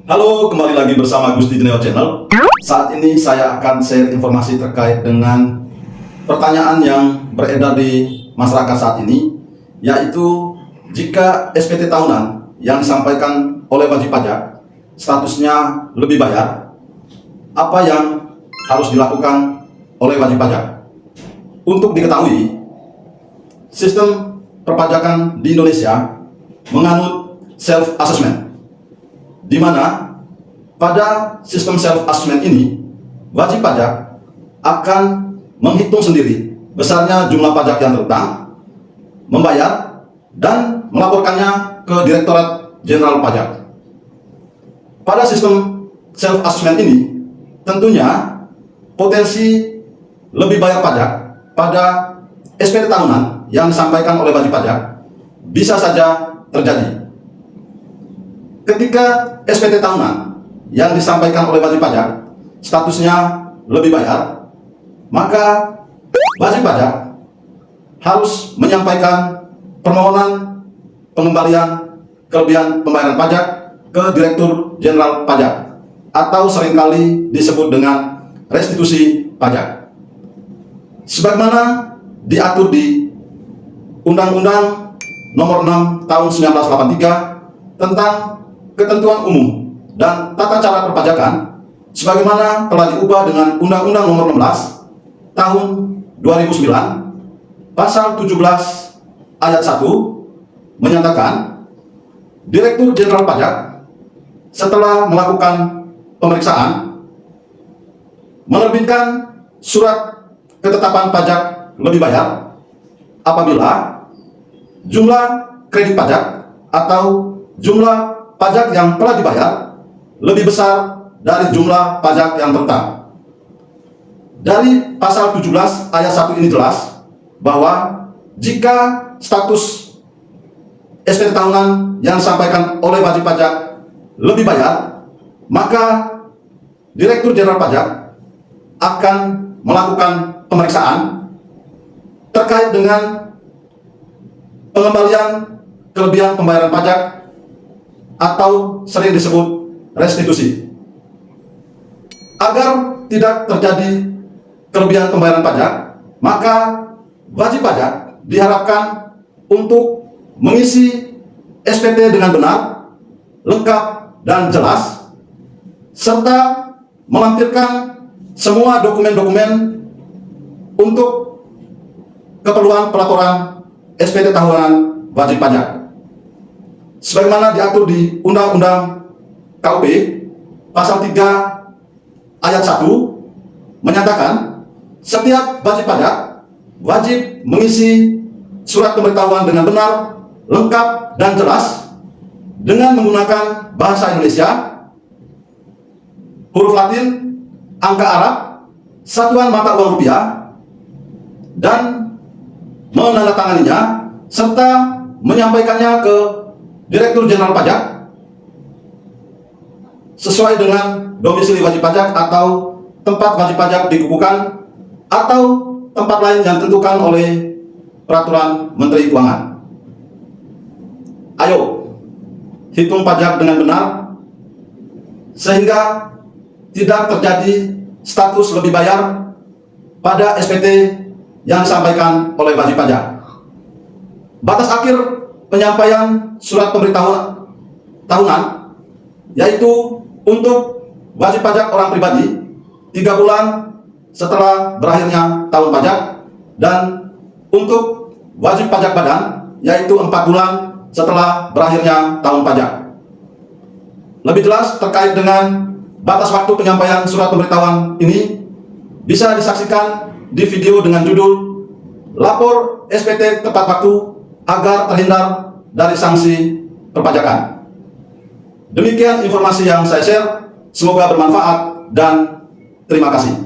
Halo, kembali lagi bersama Gusti Geneo Channel. Saat ini saya akan share informasi terkait dengan pertanyaan yang beredar di masyarakat saat ini, yaitu jika SPT tahunan yang disampaikan oleh wajib pajak statusnya lebih bayar, apa yang harus dilakukan oleh wajib pajak? Untuk diketahui, sistem perpajakan di Indonesia menganut self-assessment, di mana pada sistem self-assessment ini wajib pajak akan menghitung sendiri besarnya jumlah pajak yang terutang, membayar, dan melaporkannya ke Direktorat Jenderal Pajak. Pada sistem self-assessment ini tentunya potensi lebih bayar pajak pada SPT tahunan yang disampaikan oleh wajib pajak bisa saja terjadi. Ketika SPT tahunan yang disampaikan oleh wajib pajak statusnya lebih bayar, maka wajib pajak harus menyampaikan permohonan pengembalian kelebihan pembayaran pajak ke Direktur Jenderal Pajak, atau seringkali disebut dengan restitusi pajak, sebagaimana diatur di Undang-Undang Nomor 6 Tahun 1983 tentang Ketentuan Umum dan Tata Cara Perpajakan, sebagaimana telah diubah dengan Undang-Undang Nomor 16 Tahun 2009 Pasal 17 Ayat 1 menyatakan Direktur Jenderal Pajak setelah melakukan pemeriksaan menerbitkan surat ketetapan pajak lebih bayar apabila jumlah kredit pajak atau jumlah pajak yang telah dibayar lebih besar dari jumlah pajak yang terutang. Dari pasal 17 ayat 1 ini jelas bahwa jika status SPT tahunan yang disampaikan oleh wajib pajak lebih bayar, maka Direktur Jenderal Pajak akan melakukan pemeriksaan terkait dengan pengembalian kelebihan pembayaran pajak atau sering disebut restitusi. Agar tidak terjadi kelebihan pembayaran pajak, maka wajib pajak diharapkan untuk mengisi SPT dengan benar, lengkap, dan jelas, serta melampirkan semua dokumen-dokumen untuk keperluan pelaporan SPT tahunan wajib pajak, sebagaimana diatur di Undang-Undang KUP Pasal 3 Ayat 1 menyatakan setiap wajib pajak wajib mengisi surat pemberitahuan dengan benar, lengkap, dan jelas dengan menggunakan bahasa Indonesia, huruf Latin, angka Arab, satuan mata uang rupiah, dan menandatanganinya serta menyampaikannya ke Direktur Jenderal Pajak sesuai dengan domisili wajib pajak atau tempat wajib pajak dikukuhkan atau tempat lain yang ditentukan oleh Peraturan Menteri Keuangan. Ayo, hitung pajak dengan benar sehingga tidak terjadi status lebih bayar pada SPT yang disampaikan oleh wajib pajak. Batas akhir penyampaian surat pemberitahuan tahunan yaitu untuk wajib pajak orang pribadi 3 bulan setelah berakhirnya tahun pajak, dan untuk wajib pajak badan yaitu 4 bulan setelah berakhirnya tahun pajak. Lebih jelas terkait dengan batas waktu penyampaian surat pemberitahuan ini bisa disaksikan di video dengan judul "Lapor SPT tepat waktu agar terhindar dari sanksi perpajakan". Demikian informasi yang saya share, semoga bermanfaat dan terima kasih.